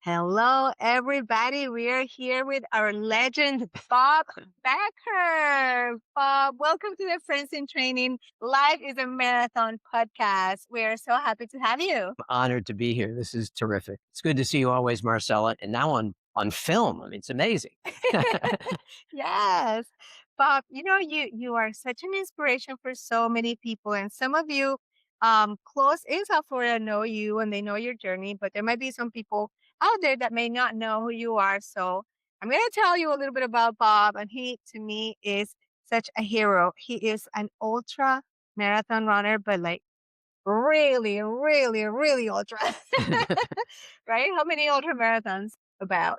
Hello, everybody. We are here with our legend, Bob Becker. Bob, welcome to the Friends in Training Life is a Marathon podcast. We are so happy to have you. Honored to be here. This is terrific. It's good to see you always, Marcela, and now on film. I mean, it's amazing. Yes. Bob, you are such an inspiration for so many people. And some of you close in South Florida know you and they know your journey, but there might be some people out there that may not know who you are. So I'm going to tell you a little bit about Bob. And he, to me, is such a hero. He is an ultra marathon runner, but like really, really, really ultra. Right? How many ultra marathons? About.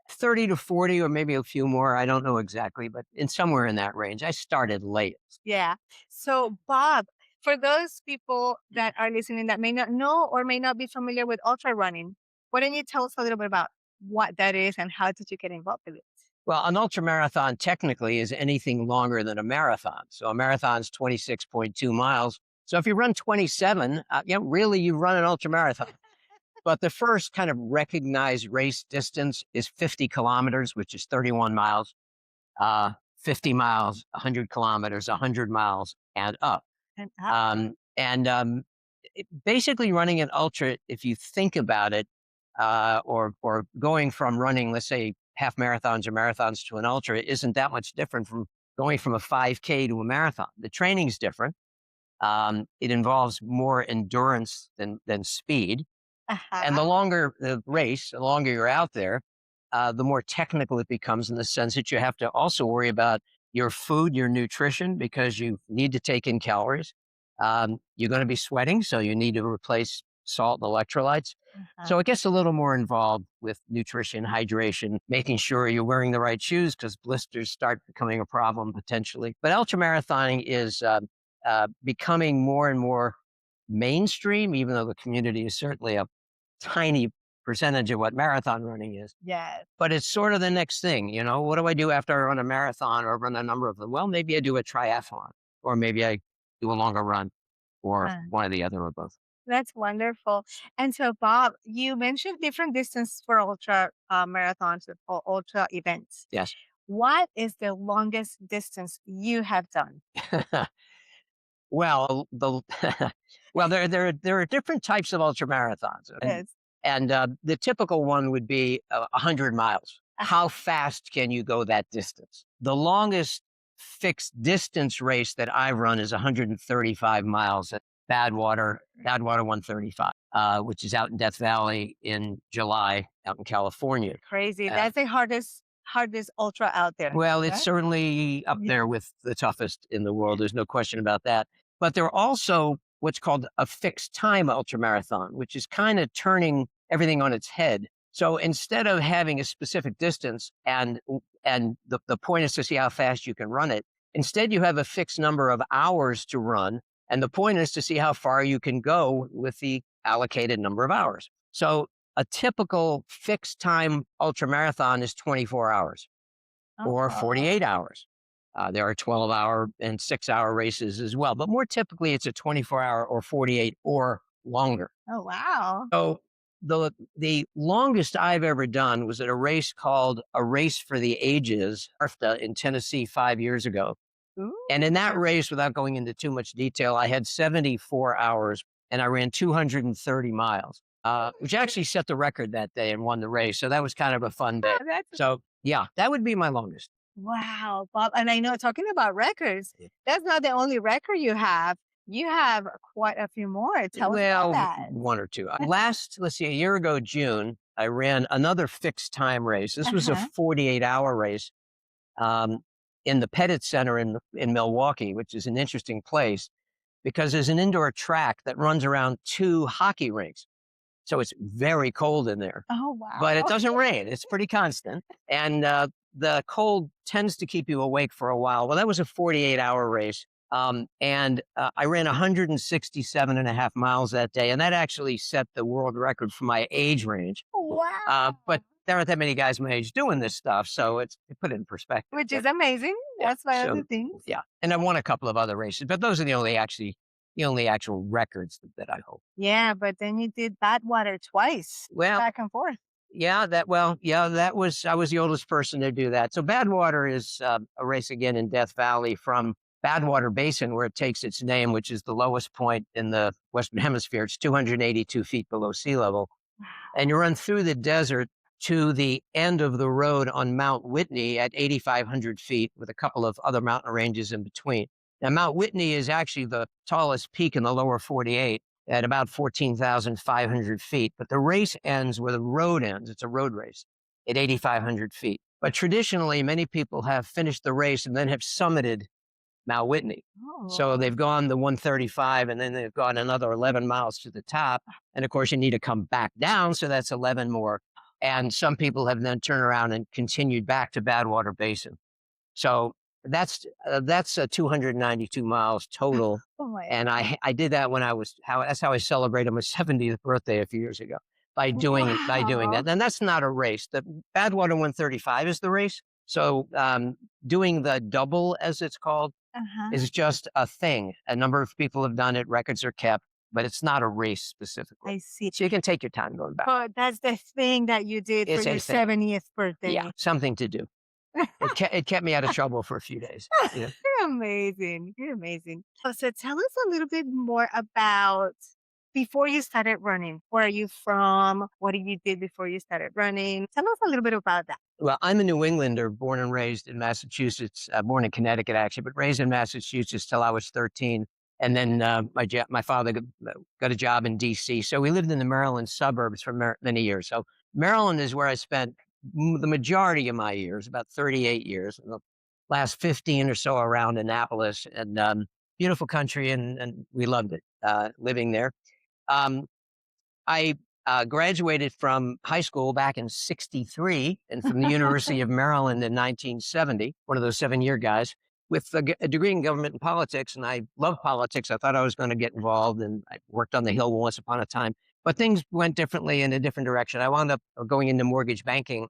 30 to 40, or maybe a few more. I don't know exactly, but in somewhere in that range. I started late. Yeah. So, Bob, for those people that are listening that may not know or may not be familiar with ultra running, why don't you tell us a little bit about what that is and how did you get involved with it? Well, an ultramarathon technically is anything longer than a marathon. So a marathon's 26.2 miles. So if you run 27, really you run an ultramarathon. But the first kind of recognized race distance is 50 kilometers, which is 31 miles, 50 miles, 100 kilometers, 100 miles, and up. And Basically running an ultra, if you think about it, or going from running, let's say, half marathons or marathons to an ultra, isn't that much different from going from a 5K to a marathon. The training's different. It involves more endurance than speed. And the longer the race, the longer you're out there, the more technical it becomes in the sense that you have to also worry about your food, your nutrition, because you need to take in calories. You're going to be sweating, so you need to replace salt and electrolytes. So it gets a little more involved with nutrition, hydration, making sure you're wearing the right shoes because blisters start becoming a problem potentially. But ultramarathoning is becoming more and more mainstream, even though the community is certainly a tiny percentage of what marathon running is. yes. But it's sort of the next thing, what do I do after I run a marathon or run a number of them? Well, maybe I do a triathlon, or maybe I do a longer run, or one or the other, or both. That's wonderful. And so, Bob, you mentioned different distance for ultra marathons or ultra events. Yes. What is the longest distance you have done? Well, well, there are different types of ultramarathons, Yes. and the typical one would be 100 miles. How fast can you go that distance? The longest fixed distance race that I've run is 135 miles at Badwater 135, which is out in Death Valley in July, out in California. Crazy. That's the hardest ultra out there. Well, it's right? certainly up there with the toughest in the world. There's no question about that. But there are also what's called a fixed time ultramarathon, which is kind of turning everything on its head. So instead of having a specific distance and the point is to see how fast you can run it, instead you have a fixed number of hours to run. And the point is to see how far you can go with the allocated number of hours. So a typical fixed time ultramarathon is 24 hours or 48 hours. There are 12-hour and 6-hour races as well, but more typically it's a 24-hour or 48 or longer. Oh, wow. So the longest I've ever done was at a race called A Race for the Ages in Tennessee 5 years ago. Ooh. And in that race, without going into too much detail, I had 74 hours and I ran 230 miles, which actually set the record that day and won the race. So that was kind of a fun day. So yeah, that would be my longest. Wow, Bob. And I know talking about records, that's not the only record you have. You have quite a few more. Tell us about that. One or two. Let's see, a year ago, June, I ran another fixed time race. This was a 48-hour race in the Pettit Center in Milwaukee, which is an interesting place because there's an indoor track that runs around 2 hockey rinks. So it's very cold in there. Oh, wow. But it doesn't rain. It's pretty constant. And the cold tends to keep you awake for a while. Well, that was a 48-hour race. And I ran 167 and a half miles that day. And that actually set the world record for my age range. Wow. But there aren't that many guys my age doing this stuff. So it put it in perspective. Which is amazing. That's one of the things. Yeah. And I won a couple of other races, but those are the only actual records that I hold. Yeah, but then you did Badwater twice. Well, Back and forth. Yeah, that was I was the oldest person to do that. So Badwater is a race again in Death Valley from Badwater Basin, where it takes its name, which is the lowest point in the Western Hemisphere. It's 282 feet below sea level. And you run through the desert to the end of the road on Mount Whitney at 8,500 feet with a couple of other mountain ranges in between. Now, Mount Whitney is actually the tallest peak in the lower 48 at about 14,500 feet. But the race ends where the road ends. It's a road race at 8,500 feet. But traditionally, many people have finished the race and then have summited Mount Whitney. So Oh. they've gone the 135 and then they've gone another 11 miles to the top. And of course, you need to come back down. So that's 11 more. And some people have then turned around and continued back to Badwater Basin. So that's 292 miles total. Oh my And God. I did that when that's how I celebrated my 70th birthday a few years ago by doing Wow. that. And that's not a race. The Badwater 135 is the race. So doing the double, as it's called, Uh-huh. is just a thing. A number of people have done it, records are kept, but it's not a race specifically. I see. So you can take your time going back. But that's the thing that you did for It's a your thing. 70th Yeah, birthday. something to do. It kept me out of trouble for a few days. You know? You're amazing. You're amazing. Oh, so tell us a little bit more about before you started running. Where are you from? What did you did before you started running? Tell us a little bit about that. Well, I'm a New Englander, born and raised in Massachusetts, born in Connecticut actually, but raised in Massachusetts till I was 13. And then my father got a job in D.C. So we lived in the Maryland suburbs for many years. So Maryland is where I spent the majority of my years, about 38 years, and the last 15 or so around Annapolis. And beautiful country, and we loved it living there. Um, I graduated from high school back in '63 and from the University of Maryland in 1970, one of those 7-year guys, with a degree in government and politics. And I love politics. I thought I was going to get involved, and I worked on the Hill once upon a time. But things went differently in a different direction. I wound up going into mortgage banking,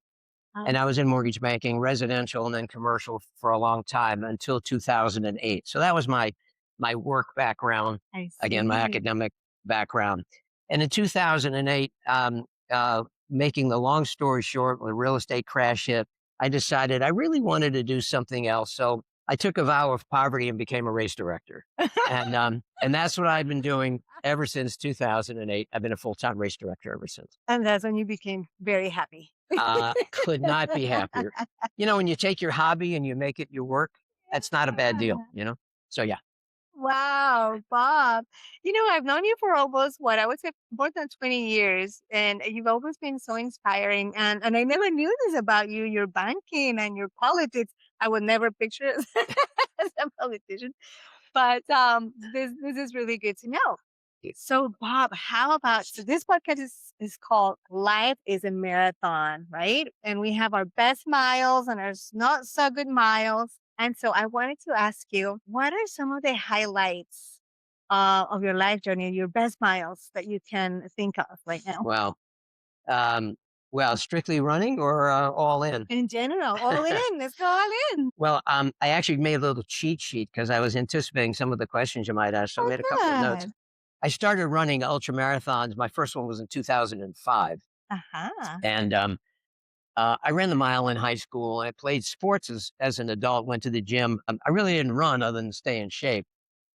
and I was in mortgage banking, residential and then commercial for a long time until 2008. So that was my work background, I again, my see. academic background. And in 2008, making the long story short, when the real estate crash hit, I decided I really wanted to do something else. So I took a vow of poverty and became a race director. And that's what I've been doing ever since 2008. I've been a full-time race director ever since. And that's when you became very happy. Could not be happier. You know, when you take your hobby and you make it your work, that's not a bad deal, you know? So yeah. Wow, Bob. I've known you for almost what I would say more than 20 years, and you've always been so inspiring. And I never knew this about you, your banking and your politics. I would never picture it as a politician. But this is really good to know. So, Bob, how about so this podcast is called Life is a Marathon, right? And we have our best miles and our not so good miles. And so I wanted to ask you, what are some of the highlights of your life journey, your best miles that you can think of right now? Well, um, strictly running or all in? In general, all in. Let's go all in. Well, I actually made a little cheat sheet because I was anticipating some of the questions you might ask. So I Oh, made a couple of notes. good. I started running ultramarathons. My first one was in 2005. Uh-huh. And I ran the mile in high school. I played sports as an adult, went to the gym. I really didn't run other than stay in shape.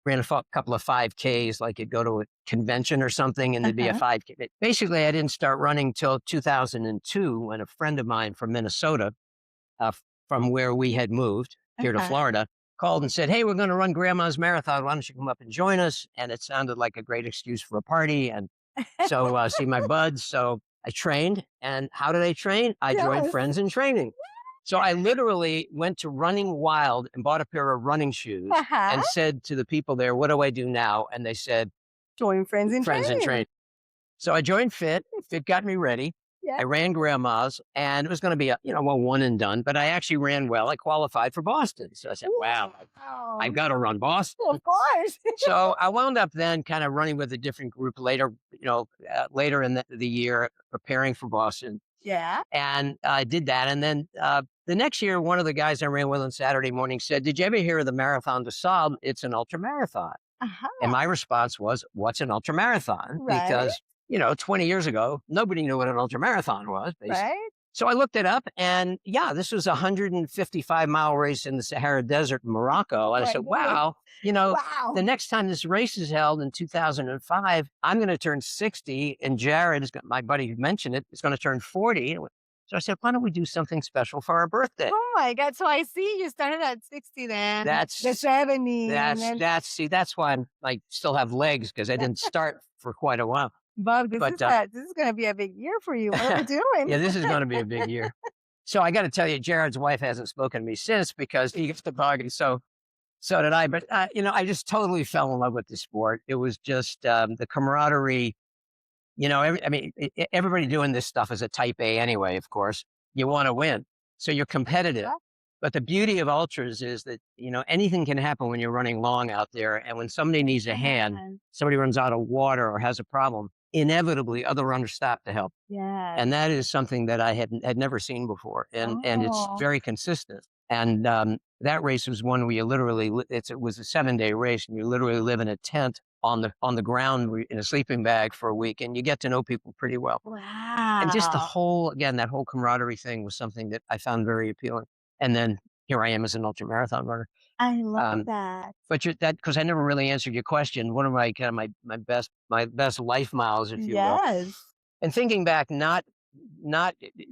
Ran a couple of 5Ks, like you'd go to a convention or something and there'd be a Uh-huh. 5K. But basically, I didn't start running till 2002 when a friend of mine from Minnesota, from where we had moved here to Uh-huh. Florida, called and said, "Hey, we're going to run Grandma's Marathon. Why don't you come up and join us?" And it sounded like a great excuse for a party. And so see my buds. So I trained. And how did I train? I joined Yes. friends in training. So I literally went to Running Wild and bought a pair of running shoes Uh-huh. and said to the people there, "What do I do now?" And they said, Join friends in "Friends in training. training." So I joined Fit. Fit got me ready. Yeah. I ran Grandma's, and it was going to be a one and done. But I actually ran well. I qualified for Boston. So I said, "Wow, Wow. I've got to run Boston." Of course. So I wound up then kind of running with a different group later, later in the year, preparing for Boston. Yeah. And I did that. And then the next year, one of the guys I ran with on Saturday morning said, "Did you ever hear of the Marathon de Sable? It's an ultramarathon." And Uh-huh. my response was, "What's an ultramarathon?" Right. Because 20 years ago, nobody knew what an ultramarathon was. Right? So I looked it up, and yeah, this was a 155-mile race in the Sahara Desert in Oh Morocco. And I my said, goodness. wow, Wow. the next time this race is held in 2005, I'm going to turn 60, and Jared my buddy who mentioned it, is going to turn 40. So I said, why don't we do something special for our birthday? Oh my god, so I see you started at 60 then, the That's 70, and then see, that's why I still have legs, because I didn't start for quite a while. Bob, But this is gonna be a big year for you. What are we doing? yeah, this is going to be a big year. So I got to tell you, Jared's wife hasn't spoken to me since, because he gets the bug, and so did I. But I just totally fell in love with the sport. It was just the camaraderie. Everybody doing this stuff is a type A anyway. Of course, you want to win, so you're competitive. Yeah. But the beauty of ultras is that anything can happen when you're running long out there, and when somebody needs a hand, Yes. somebody runs out of water or has a problem, inevitably other runners stop to help. Yes. And that is something that I had never seen before, and it's Oh. very consistent. And that race was one where you literally it was a 7-day race, and you literally live in a tent on the ground in a sleeping bag for a week, and you get to know people pretty well. And just Wow. that whole camaraderie thing was something that I found very appealing. And then here I am as an ultra marathon runner. I love Um, that. but that, because I never really answered your question. One of my kind of my best life miles, if you will. Yes. And thinking back, not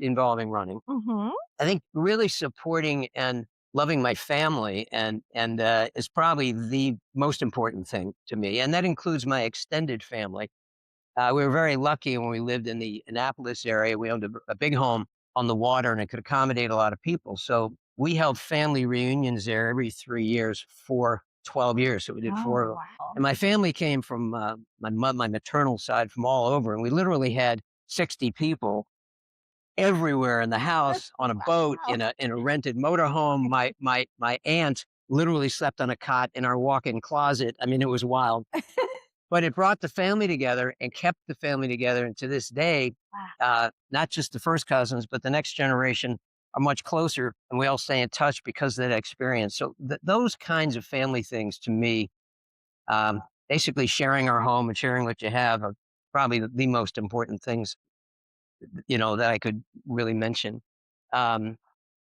involving running, Mhm. I think really supporting and loving my family and is probably the most important thing to me, and that includes my extended family. We were very lucky when we lived in the Annapolis area. We owned a big home on the water, and it could accommodate a lot of people. So we held family reunions there every 3 years for 12 years. So we did Oh, 4 of them. wow. And my family came from my maternal side from all over, and we literally had 60 people everywhere in the house, on a boat, Wow. in a rented motorhome. My aunt literally slept on a cot in our walk-in closet. I mean, it was wild. But it brought the family together and kept the family together, and to this day, Wow. not just the first cousins, but the next generation are much closer, and we all stay in touch because of that experience. So those kinds of family things, to me, basically sharing our home and sharing what you have, are probably the most important things, that I could really mention. Um,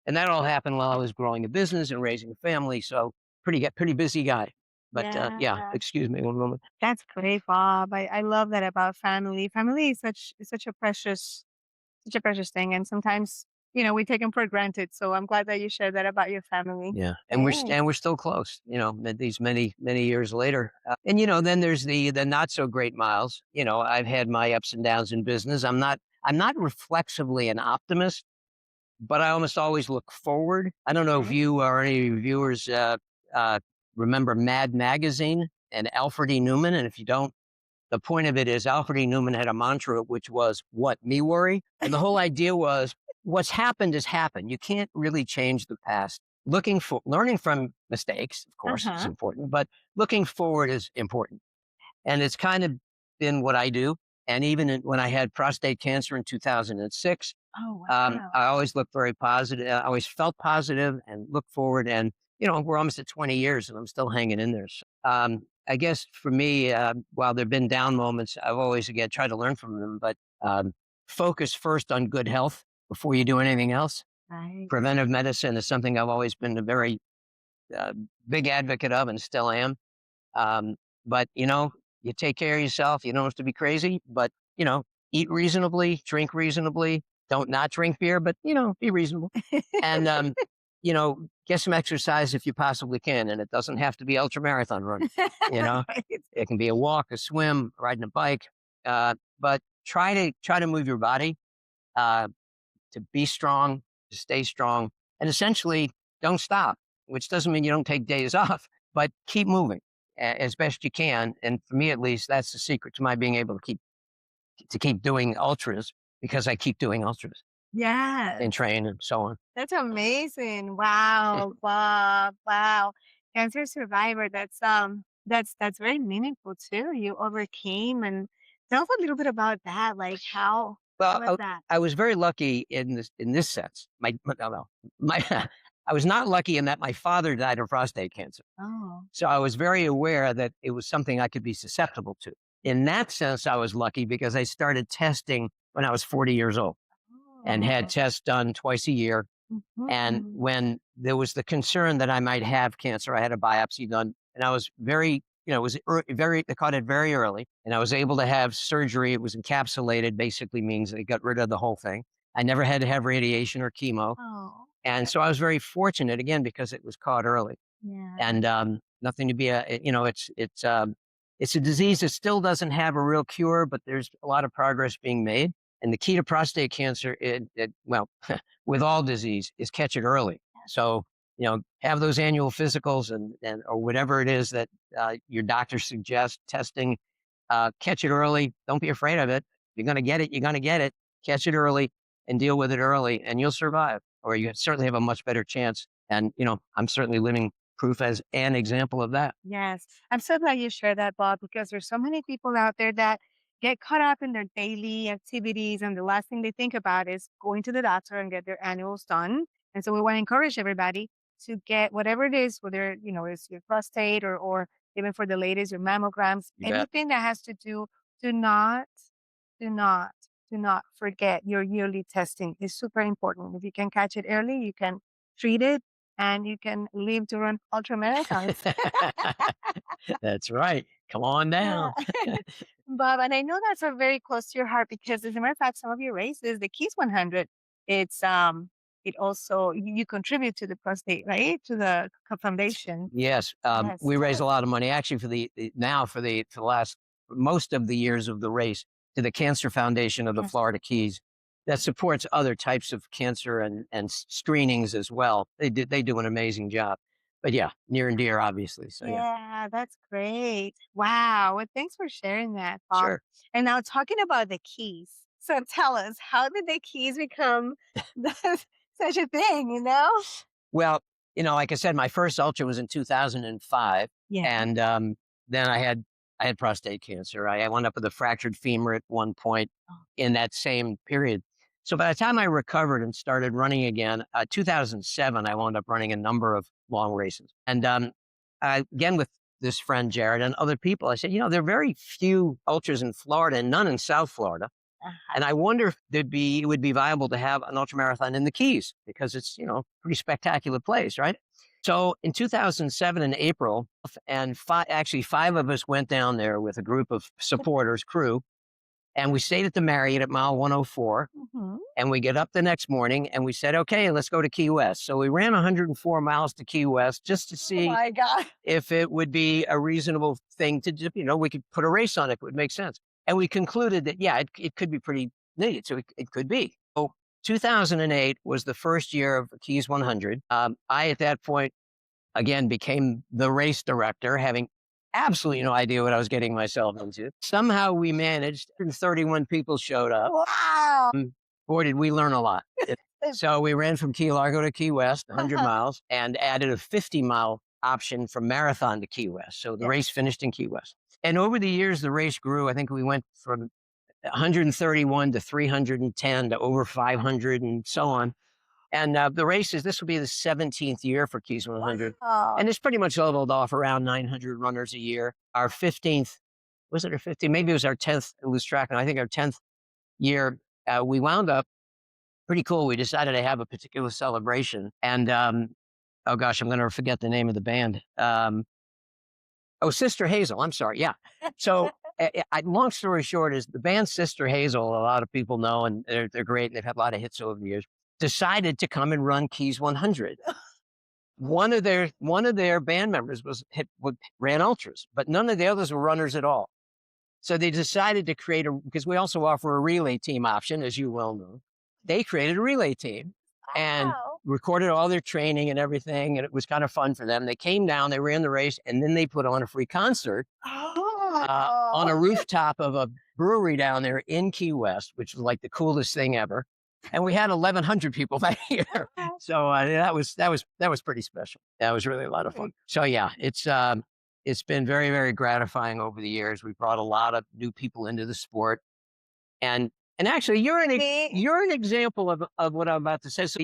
and that all happened while I was growing a business and raising a family. So pretty busy guy. But yeah, Yeah. excuse me one moment. That's great, Bob. I love that about family. Family is such a precious thing, and sometimes, we take them for granted, so I'm glad that you shared that about your family. Yeah, and Thanks. we're still close. These many years later. And then there's the not so great miles. I've had my ups and downs in business. I'm not reflexively an optimist, but I almost always look forward. I don't know if Okay. you or any of your viewers uh, remember Mad Magazine and Alfred E. Newman, and if you don't, the point of it is Alfred E. Newman had a mantra, which was, "What, me worry?" And the whole idea was, what's happened has happened. You can't really change the past. Learning from mistakes, of course, is Uh-huh. important, but looking forward is important. And it's kind of been what I do. And even when I had prostate cancer in 2006, Oh, wow. I always looked very positive. I always felt positive and looked forward. And, we're almost at 20 years and I'm still hanging in there. So, I guess for me, while there have been down moments, I've always, again, tried to learn from them, but focus first on good health before you do anything else. Right. Preventive medicine is something I've always been a very uh, big advocate of and still am. Um, but you take care of yourself. You don't have to be crazy, but eat reasonably, drink reasonably. Don't not drink beer, but be reasonable. And get some exercise if you possibly can, and it doesn't have to be ultra marathon running. You know, Right. it can be a walk, a swim, riding a bike. But try to move your body uh, to be strong, to stay strong, and essentially don't stop. Which doesn't mean you don't take days off, but keep moving as best you can. And for me, at least, that's the secret to my being able to keep doing ultras, because I keep doing ultras Yes. and train and so on. That's amazing. Wow, Bob. Wow. Cancer survivor. That's very meaningful too. You overcame, and tell us a little bit about that. Like how Well, was that? I was very lucky in this sense. No, my I was not lucky in that my father died of prostate cancer. Oh, So I was very aware that it was something I could be susceptible to. in that sense, I was lucky because I started testing when I was 40 years old and had Oh. tests done twice a year. And Mhm. when there was the concern that I might have cancer, I had a biopsy done, and I was very, it was very, they caught it very early, and I was able to have surgery. It was encapsulated, basically means they got rid of the whole thing. I never had to have radiation or chemo. Oh, And so I was very fortunate again because it was caught early. yeah. And nothing to be it's a disease that still doesn't have a real cure, but there's a lot of progress being made. And the key to prostate cancer, well, with all disease, is catch it early. So have those annual physicals and or whatever it is that your doctor suggests testing. Catch it early. Don't be afraid of it. You're going to get it. You're going to get it. Catch it early and deal with it early, and you'll survive, or you certainly have a much better chance. And I'm certainly living proof as an example of that. Yes. I'm so glad you shared that, Bob, because there's so many people out there that get caught up in their daily activities, and the last thing they think about is going to the doctor and get their annuals done. And so we want to encourage everybody to get whatever it is, whether, it's your prostate or even for the ladies, your mammograms, You bet. anything that has to do, do not, do not, do not forget your yearly testing is super important. If you can catch it early, you can treat it and you can live to run ultra marathons. That's right. Come on Yeah. down. Bob, and I know that's very close to your heart because as a matter of fact, some of your races, the Keys 100, it's it also you contribute to the prostate, right? To the foundation. Yes, Yes. we Tell raise a us. lot of money actually now for the last most of the years of the race to the Cancer Foundation of the Yes. Florida Keys that supports other types of cancer and screenings as well. They do an amazing job. But yeah, near and dear, obviously. So yeah, Yeah, that's great. Wow. Well, thanks for sharing that, Bob. sure. And now talking about the keys. So tell us, how did the keys become such a thing, you know? Well, like I said, my first ultra was in 2005, Yeah. and then I had prostate cancer. I wound up with a fractured femur at one point Oh. in that same period. So by the time I recovered and started running again, 2007, I wound up running a number of long races, and again with this friend Jared and other people, I said, there are very few ultras in Florida and none in South Florida. Uh-huh. And I wonder if it would be viable to have an ultramarathon in the Keys because it's, pretty spectacular place, right? So in 2007 in April, and five of us went down there with a group of supporters, crew, and we stayed at the Marriott at mile 104. Mhm. And we get up the next morning and we said, okay, let's go to Key West. So we ran 104 miles to Key West just to Oh see my God. if it would be a reasonable thing to do. We could put a race on it. It would make sense. And we concluded that, yeah, it could be pretty neat. So it could be. So 2008 was the first year of Keys 100. I, at that point, again, became the race director, having absolutely no idea what I was getting myself into. Somehow we managed, and 31 people showed up. Wow. Boy, did we learn a lot. So we ran from Key Largo to Key West, 100 miles, and added a 50-mile option from Marathon to Key West. So the Yeah. race finished in Key West. And over the years, the race grew. I think we went from 131 to 310 to over 500 and so on. And the races, this will be the 17th year for Keys 100. Wow. And it's pretty much leveled off around 900 runners a year. Our 15th, was it our 15th? Maybe it was our 10th, I lose track. And I think our 10th year, we wound up pretty cool. We decided to have a particular celebration. And oh gosh, I'm going to forget the name of the band. Oh, Sister Hazel. I'm sorry. Yeah. So, long story short, is the band Sister Hazel. A lot of people know, and they're great. And they've had a lot of hits over the years. Decided to come and run Keys 100. One of their band members ran ultras, but none of the others were runners at all. So they decided to create because we also offer a relay team option, as you well know. They created a relay team and Wow. recorded all their training and everything. And it was kind of fun for them. They came down, they ran the race, and then they put on a free concert on a Oh. rooftop of a brewery down there in Key West, which was like the coolest thing ever. And we had 1,100 people that year. So that was pretty special. That was really a lot of fun. So yeah, it's been very, very gratifying over the years. We brought a lot of new people into the sport. And actually you're an example of what I'm about to say. So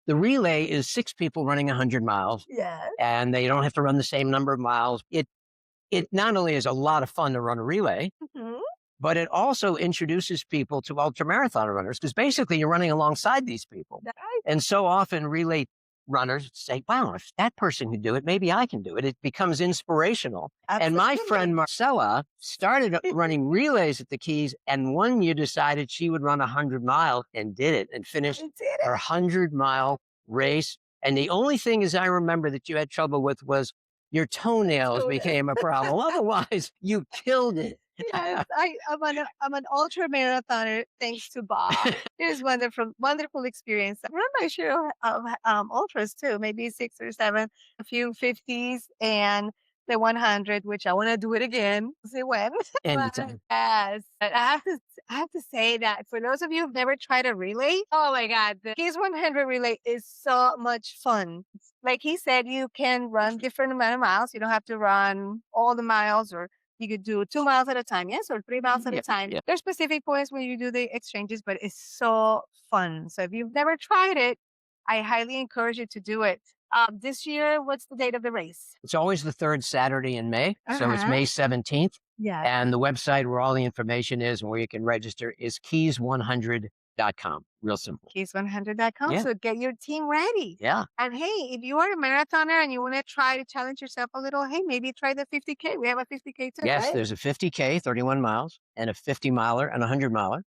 the relay is 6 people running 100 miles Yes. and they don't have to run the same number of miles. it not only is a lot of fun to run a relay, Mhm. but it also introduces people to ultramarathon runners because basically you're running alongside these people. Right. And so often relay runners say, wow, if that person can do it, maybe I can do it. It becomes inspirational. And my friend Absolutely. Marcela started running relays at the Keys. And one year decided she would run 100 miles and did it and finished I did her it. 100-mile race. And the only thing is I remember that you had trouble with was your toenails So became a problem. Otherwise, you killed it. yes, I'm an ultra marathoner thanks to Bob. It was wonderful experience. I run my share of ultras too, maybe 6 or 7, a few 50s, and the 100, which I want to do it again. See when. But Anytime. yes, but I have to say that for those of you who've never tried a relay, oh my God, the Keys 100 relay is so much fun. Like he said, you can run different amount of miles. You don't have to run all the miles, or you could do 2 miles at a time, yes, or 3 miles at a Yeah. time. Yeah. There's specific points where you do the exchanges, but it's so fun. So if you've never tried it, I highly encourage you to do it. This year, what's the date of the race? It's always the third Saturday in May. So it's Uh-huh. May 17th. Yes. And the website where all the information is and where you can register is keys100.com. Real simple. Keys100.com. Yeah. So get your team ready. Yeah. And hey, if you are a marathoner and you want to try to challenge yourself a little, hey, maybe try the 50K. We have a 50K too, Yes, right? there's a 50K, 31 miles, and a 50 miler and a 100 miler.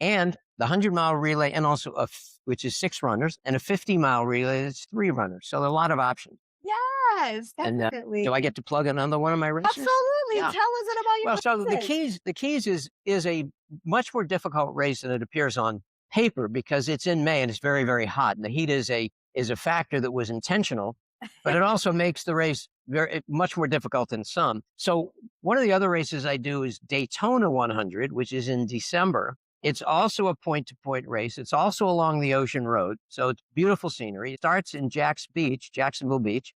And the 100-mile relay, and also which is 6 runners, and a 50-mile relay is 3 runners. So there are a lot of options. Yes, And definitely. do I get to plug another one of my races? Absolutely. Yeah. Tell us about your Well, so races. the keys is a much more difficult race than it appears on paper because it's in May and it's very, very hot. And the heat is a factor that was intentional, but it also makes the race very much more difficult than some. So one of the other races I do is Daytona 100, which is in December. It's also a point-to-point race. It's also along the ocean road. So it's beautiful scenery. It starts in Jacksonville Beach,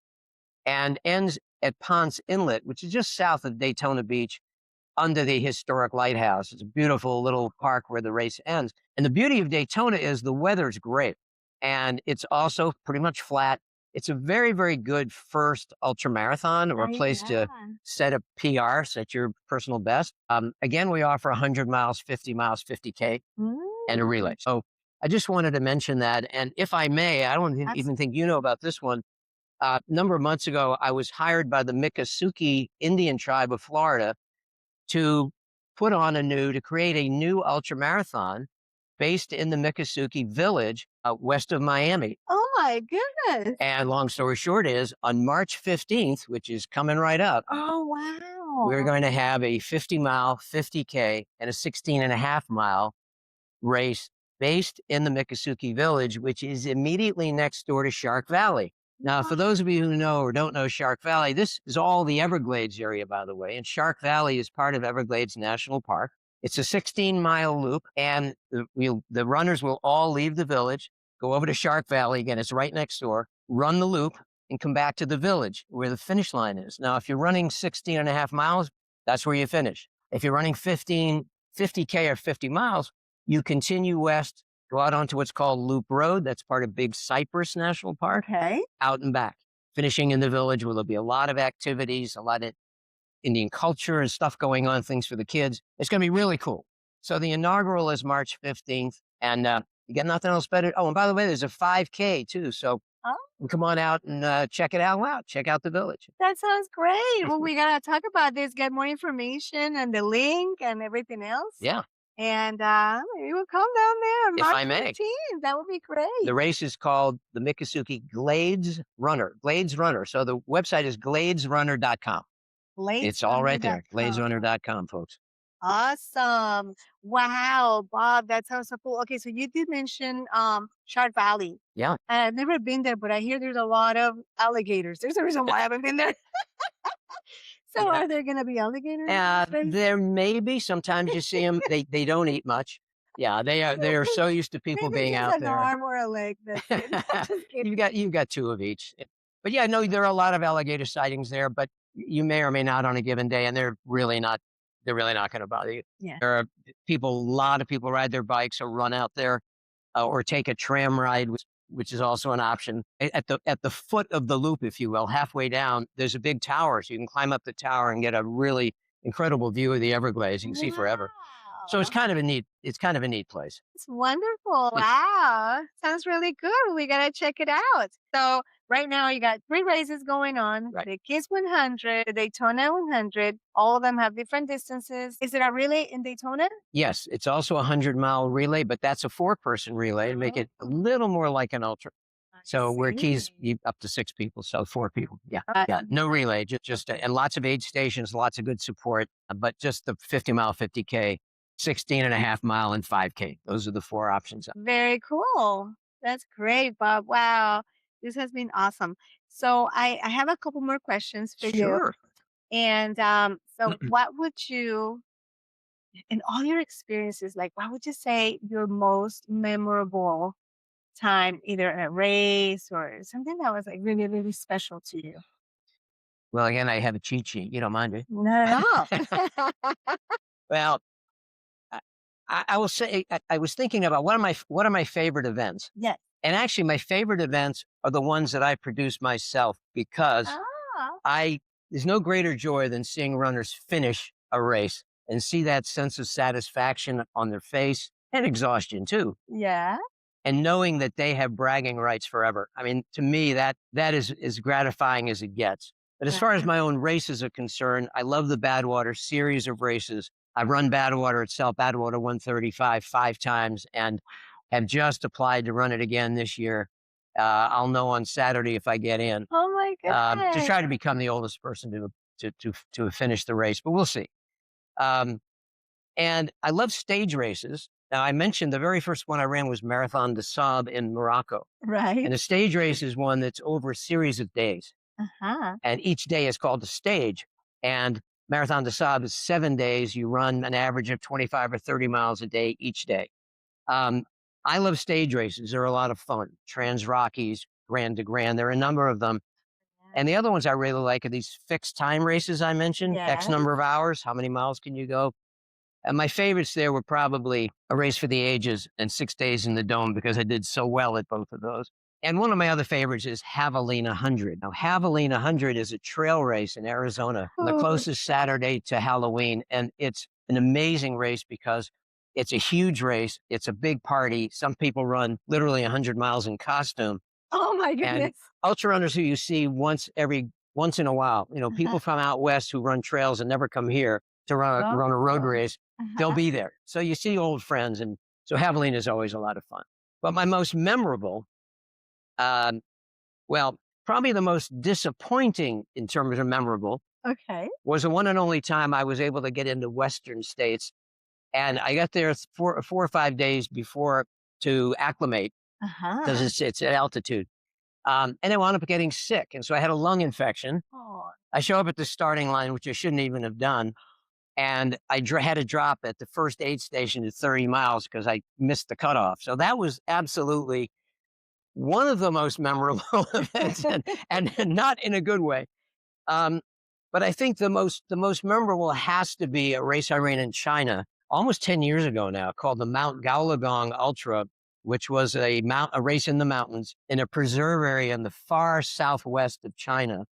and ends at Ponce Inlet, which is just south of Daytona Beach under the historic lighthouse. It's a beautiful little park where the race ends. And the beauty of Daytona is the weather's great. And it's also pretty much flat. It's a very, very good first ultramarathon or a place to Yeah. set a PR, set your personal best. Again, we offer 100 miles, 50 miles, 50K, and a relay. Mm. So I just wanted to mention that. And if I may, I don't Abs even think you know about this one. A number of months ago, I was hired by the Miccosukee Indian tribe of Florida to to create a new ultramarathon based in the Miccosukee village west of Miami. Oh my goodness. And long story short is on March 15th, which is coming right up, Oh, we're wow. going to have a 50-mile, 50K, and a 16.5-mile race based in the Miccosukee village, which is immediately next door to Shark Valley. Now, for those of you who know or don't know Shark Valley, this is all the Everglades area, by the way. And Shark Valley is part of Everglades National Park. It's a 16-mile loop, and the runners will all leave the village, go over to Shark Valley. Again, it's right next door, run the loop, and come back to the village where the finish line is. Now, if you're running 16.5 miles, that's where you finish. If you're running 50K or 50 miles, you continue west, go out onto what's called Loop Road. That's part of Big Cypress National Park, Okay. out and back, finishing in the village where there'll be a lot of activities, a lot of Indian culture and stuff going on, things for the kids. It's going to be really cool. So the inaugural is March 15th, and you got nothing else better. Oh, and by the way, there's a 5K too. So Oh, come on out and check it out loud. Check out the village. that sounds great. Well, we gotta talk about this, get more information and the link and everything else. Yeah, And maybe we'll come down there on if March I may. 15th. That would be The great. race is called the Miccosukee Glades Runner. Glades Runner. So the website is gladesrunner.com. It's all right there. Latesrunner.com. Gladesrunner.com, folks. Awesome. Wow, Bob, that sounds so cool. Okay, so you did mention Shark Valley. Yeah. And I've never been there, but I hear there's a lot of alligators. There's a reason why I haven't been there. So Yeah. are there gonna be alligators in this race? There may be. Sometimes you see them. They don't eat much. Yeah, they are so used to people Maybe being just out an there. arm or a leg. That's it. Just kidding. You've got 2 of each. But yeah, no, there are a lot of alligator sightings there, but you may or may not on a given day, and they're really not going to bother you. Yeah. There are a lot of people ride their bikes or run out there or take a tram ride with which is also an option. At the foot of the loop, if you will, halfway down, there's a big tower, so you can climb up the tower and get a really incredible view of the Everglades. You can see forever. So Wow. it's kind of a neat place. It's wonderful. Wow. Sounds really good. We got to check it out. So, right now, you got three races going on: Right. the Kiss 100, the Daytona 100. All of them have different distances. Is it a relay in Daytona? Yes, it's also a 100-mile relay, but that's a four-person relay to make it a Oh, little more like an ultra. I So where keys see. you up to 6 people, so 4 people. Yeah, Uh, yeah. No relay, and lots of aid stations, lots of good support, but just the 50-mile, 50K, 16 and a half mile, and 5K. Those are the four options. Very cool. That's great, Bob. Wow. This has been awesome. So, I have a couple more questions for you. Sure. And so, what would you, in all your experiences, like, what would you say your most memorable time, either in a race or something that was like really, really special to you? Well, again, I have a cheat sheet. You don't mind, do Not at you? all. Well, I, I will say I was thinking about what are my favorite events. Yes. And actually, my favorite events are the ones that I produce myself because Ah, I there's no greater joy than seeing runners finish a race and see that sense of satisfaction on their face and exhaustion too, yeah. and knowing that they have bragging rights forever. I mean, to me, that is as gratifying as it gets. But as far as Wow. my own races are concerned, I love the Badwater series of races. I've run Badwater itself, Badwater 135, 5 times, and have just applied to run it again this year. I'll know on Saturday if I get in, Oh my to goodness. try to become the oldest person to finish the race, but we'll see. Um, and I love stage races. Now, I mentioned the very first one I ran was Marathon des Sables in Morocco. Right. And a stage race is one that's over a series of days. Uh-huh. And each day is called a stage. And Marathon des Sables is 7 days. You run an average of 25 or 30 miles a day each day. Um, I love stage races. They're a lot of fun. Trans Rockies, Grand to Grand. There are a number of them. And the other ones I really like are these fixed time races I mentioned, X Yes. number of hours. How many miles can you go? And my favorites there were probably A Race for the Ages and 6 Days in the Dome because I did so well at both of those. And one of my other favorites is Javelina 100. Now, Javelina 100 is a trail race in Arizona, the Ooh. closest Saturday to Halloween. And it's an amazing race because it's a huge race. It's a big party. Some people run literally 100 miles in costume. Oh my And goodness. ultra runners who you see once in a while, people Uh-huh. from out west who run trails and never come here to Oh, run a road cool. race, they'll Uh-huh. be there. So you see old friends, and so Javelina is always a lot of fun. But my most memorable, um, well, probably the most disappointing in terms of memorable, Okay. was the one and only time I was able to get into Western states, and I got there 4 or 5 days before to acclimate because Uh-huh. it's at altitude. And I wound up getting sick. And so I had a lung infection. Oh, I show up at the starting line, which I shouldn't even have done. And I had to drop at the first aid station at 30 miles because I missed the cutoff. So that was absolutely one of the most memorable events, and not in a good way. Um, but I think the most memorable has to be a race I ran in China almost 10 years ago now called the Mount Gaoligong Ultra, which was a race in the mountains in a preserve area in the far southwest of China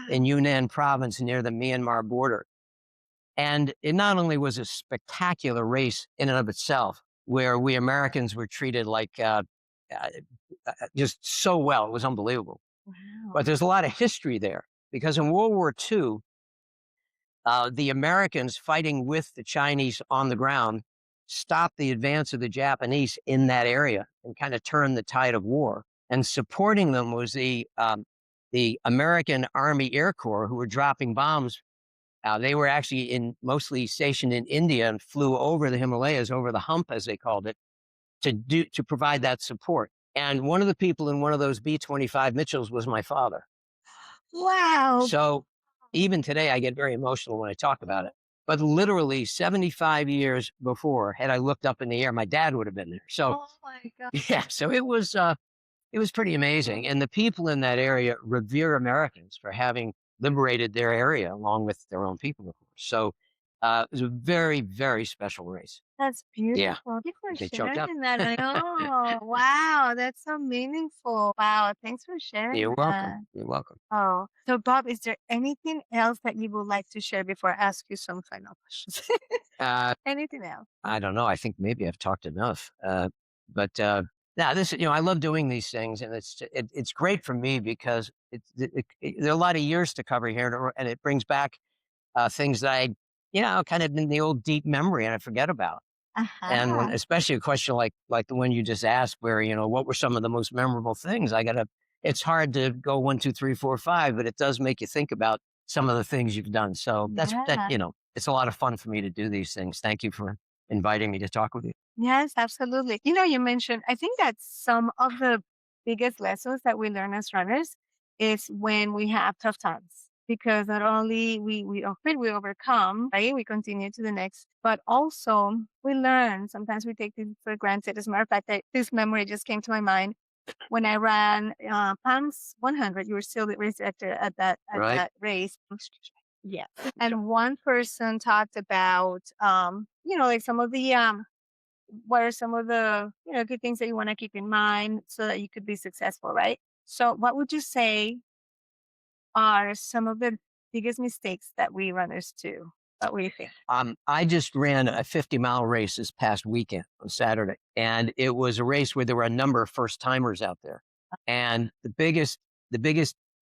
in wow. Yunnan province near the Myanmar border. And it not only was a spectacular race in and of itself, where we Americans were treated like uh, just so well, it was unbelievable. But Wow. there's a lot of history there because in World War II, the Americans fighting with the Chinese on the ground stopped the advance of the Japanese in that area and kind of turned the tide of war. And supporting them was the American Army Air Corps, who were dropping bombs. They were actually mostly stationed in India and flew over the Himalayas, over the hump, as they called it, to provide that support. And one of the people in one of those B-25 Mitchells was my father. Wow. So even today, I get very emotional when I talk about it. But literally 75 years before, had I looked up in the air, my dad would have been there. So Oh my god. yeah, so it was pretty amazing. And the people in that area revere Americans for having liberated their area along with their own people, of course. So it was a very, very special race. That's Yeah, beautiful. Thank you for they choked up. sharing that. I know. Wow, that's so meaningful. Wow, thanks for sharing You're welcome. that. You're welcome. Oh, so Bob, is there anything else that you would like to share before I ask you some final questions? Uh, Anything else? I don't know. I think maybe I've talked enough. But yeah, this I love doing these things, and it's great for me because there are a lot of years to cover here, and it brings back things that I kind of in the old deep memory and I forget about. And when, Uh-huh. especially a question like the one you just asked, where what were some of the most memorable things? It's hard to go 1, 2, 3, 4, 5, but it does make you think about some of the things you've done. So Yeah. it's a lot of fun for me to do these things. Thank you for inviting me to talk with you. Yes, absolutely. You mentioned, I think that some of the biggest lessons that we learn as runners is when we have tough times. Because not only we quit, we overcome, right? We continue to the next, but also we learn. Sometimes we take things for granted. As a matter of fact, this memory just came to my mind when I ran Palms 100. You were still the race director at Right? that race. Excuse me. Yeah, and one person talked about like some of the what are some of the good things that you want to keep in mind so that you could be successful, right? So what would you say are some of the biggest mistakes that we runners do? What do you think? I just ran a 50-mile race this past weekend on Saturday, and it was a race where there were a number of first timers out there. And the biggest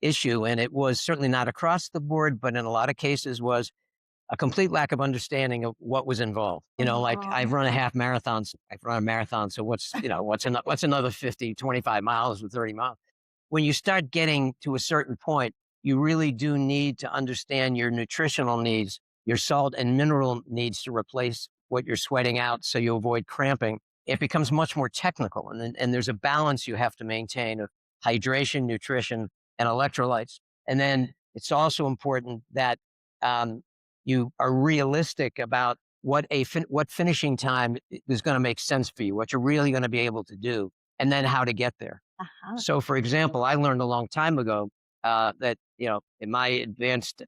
issue, and it was certainly not across the board, but in a lot of cases, was a complete lack of understanding of what was involved. Like Oh, I've run a marathon. So what's another 50, 25 miles or 30 miles? When you start getting to a certain point, you really do need to understand your nutritional needs, your salt and mineral needs to replace what you're sweating out so you avoid cramping. It becomes much more technical. And there's a balance you have to maintain of hydration, nutrition, and electrolytes. And then it's also important that um, you are realistic about what finishing time is going to make sense for you, what you're really going to be able to do, and then how to get there. uh-huh. So, for example, I learned a long time ago that in my advanced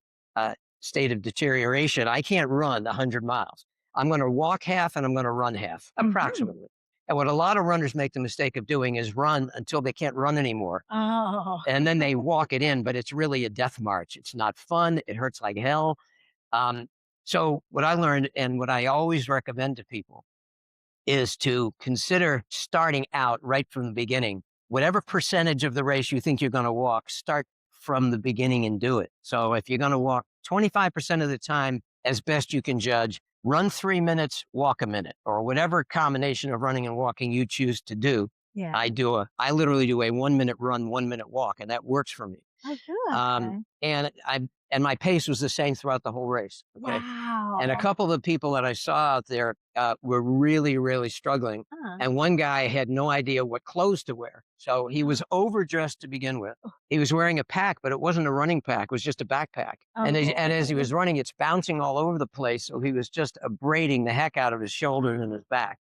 state of deterioration, I can't run 100 miles. I'm going to walk half and I'm going to run half, Mhm. approximately. And what a lot of runners make the mistake of doing is run until they can't run anymore, Oh, and then they walk it in. But it's really a death march. It's not fun. It hurts like hell. Um, so, what I learned and what I always recommend to people is to consider starting out right from the beginning. Whatever percentage of the race you think you're going to walk, start from the beginning and do it. So if you're going to walk 25% of the time, as best you can judge, run 3 minutes, walk a minute, or whatever combination of running and walking you choose to do. yeah. I literally do a 1 minute run, 1 minute walk, and that works for me. Oh, good. And my pace was the same throughout the whole race. Okay. And a Wow. couple of the people that I saw out there were really, really struggling. Huh. And one guy had no idea what clothes to wear. So he was overdressed to begin with. He was wearing a pack, but it wasn't a running pack. It was just a backpack. And as he was running, it's bouncing all over the place. So he was just abrading the heck out of his shoulders and his back.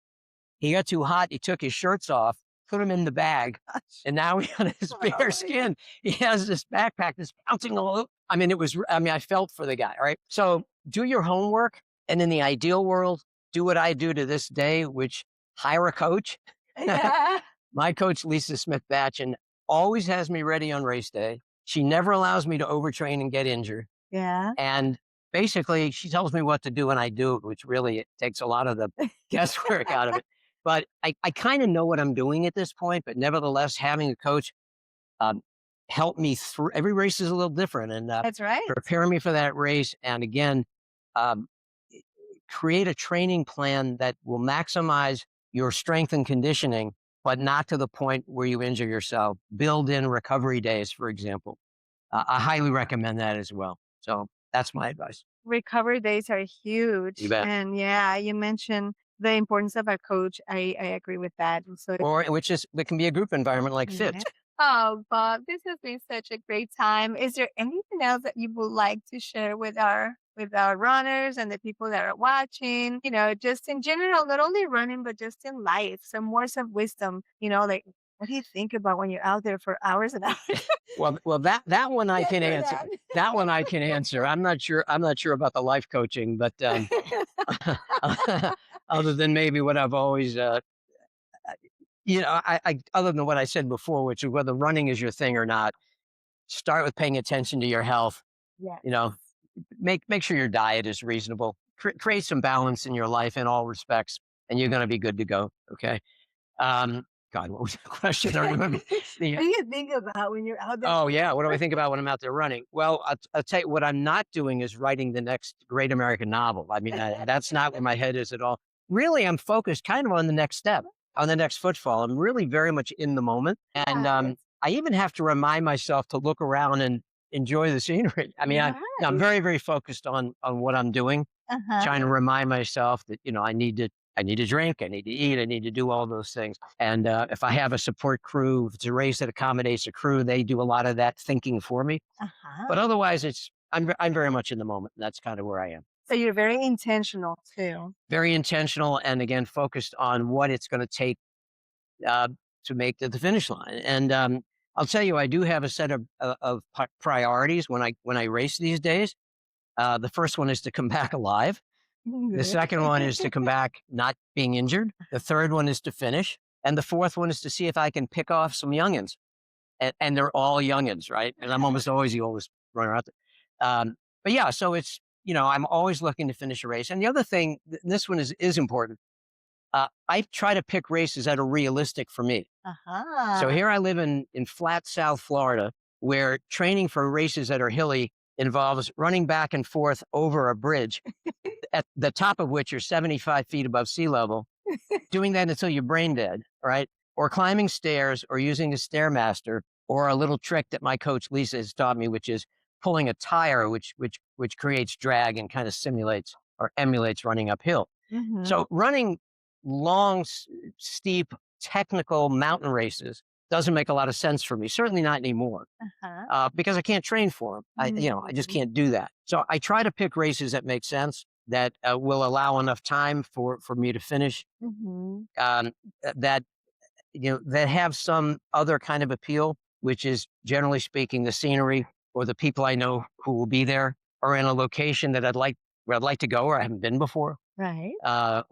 He got too hot. He took his shirts off, put them in the bag, and now he on his bare skin, he has this backpack that's bouncing all over. I felt for the guy. All right. So do your homework. And in the ideal world, do what I do to this day, which hire a coach. Yeah. My coach, Lisa Smith Batchin, always has me ready on race day. She never allows me to overtrain and get injured. Yeah. And basically, she tells me what to do and I do it, which really it takes a lot of the guesswork out of it. But I kind of know what I'm doing at this point, but nevertheless, having a coach um, help me through every race is a little different and That's right. prepare me for that race. And again, um, create a training plan that will maximize your strength and conditioning, but not to the point where you injure yourself. Build in recovery days, for example. I highly recommend that as well. So that's my advice. Recovery days are You huge. bet. And yeah, you mentioned the importance of a coach. I agree with that. And so Or it can be a group environment like yeah. Fit. Oh, Bob, this has been such a great time. Is there anything else that you would like to share with our runners and the people that are watching? Just in general, not only running, but just in life, some words of wisdom. Like what do you think about when you're out there for hours and hours? Well, that one I Can't can do answer. That one I can answer. I'm not sure. I'm not sure about the life coaching, but that. other than maybe what I've always, other than what I said before, which is whether running is your thing or not, start with paying attention to your health. Yes. You know, make sure your diet is reasonable. Create some balance in your life in all respects, and you're going to be good to go. Okay. Um, God, what was the question? I don't remember. What do you think about when you're out there? Oh yeah, what do I think about when I'm out there running? Well, I'll tell you what I'm not doing is writing the next great American novel. I mean, that's not where my head is at all. Really, I'm focused kind of on the next step, on the next footfall. I'm really very much in the moment, and Yes. I even have to remind myself to look around and enjoy the scenery. I mean, I'm Right. very very focused on what I'm doing, Uh-huh. trying to remind myself that I need to drink, I need to eat, I need to do all those things. And if I have a support crew, if it's a race that accommodates a crew, they do a lot of that thinking for me. Uh-huh. But otherwise, I'm very much in the moment. That's kind of where I am. So you're very intentional too. Very intentional, and again focused on what it's going to take uh, to make the finish line. And I'll tell you, I do have a set of priorities when I race these days. The first one is to come back alive. The Good. second one is to come back not being injured. The third one is to finish. And the fourth one is to see if I can pick off some youngins. And they're all youngins, right? And I'm almost always the oldest runner out there. But yeah, so it's, I'm always looking to finish a race. And the other thing, this one is important. I try to pick races that are realistic for me. So Uh-huh. here I live in flat South Florida, where training for races that are hilly involves running back and forth over a bridge at the top of which you're 75 feet above sea level, doing that until you're brain dead, right? Or climbing stairs or using a stairmaster, or a little trick that my coach Lisa has taught me, which is pulling a tire, which creates drag and kind of simulates or emulates running uphill. Mhm. So running long, steep, technical mountain races doesn't make a lot of sense for me. Certainly not anymore, Uh-huh. because I can't train for them. I just Mhm. can't do that. So I try to pick races that make sense, that will allow enough time for me to finish, Mhm. that that have some other kind of appeal, which is generally speaking the scenery or the people I know who will be there, or in a location that where I'd like to go where I haven't been before, Right. or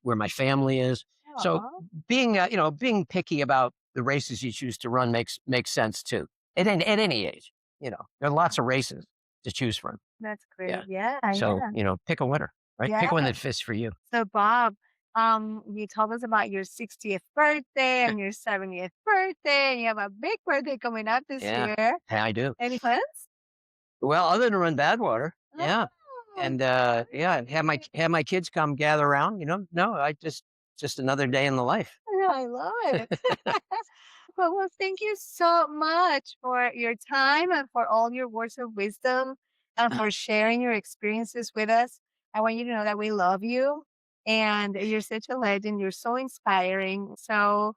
where my family is. So Aw. being picky about the races you choose to run makes sense too. At any age, there are lots of races to choose from. That's Yeah. great. Yeah, So yeah. pick a winner, right? Yeah. Pick one that fits for you. So Bob, you told us about your 60th birthday and your 70th birthday, and you have a big birthday coming up this Yeah, year. I do. Any plans? Well, other than run Badwater, yeah, Oh, and yeah, have my kids come gather around. No, I just another day in the life. I love it. Well, thank you so much for your time and for all your words of wisdom and for sharing your experiences with us. I want you to know that we love you and you're such a legend. You're so inspiring. So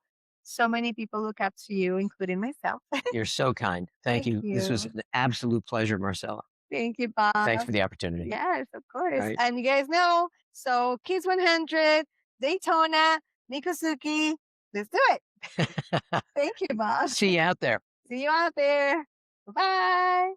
many people look up to you, including myself. You're so kind. Thank Thank you. This was you. an absolute pleasure, Marcella. Thank you, Bob. Thanks for the opportunity. Yes, of All course. right. And you guys know, so Kids 100, Daytona, Mikosuki. Let's do it. Thank you, Bob. See you out there. See you out there. Bye.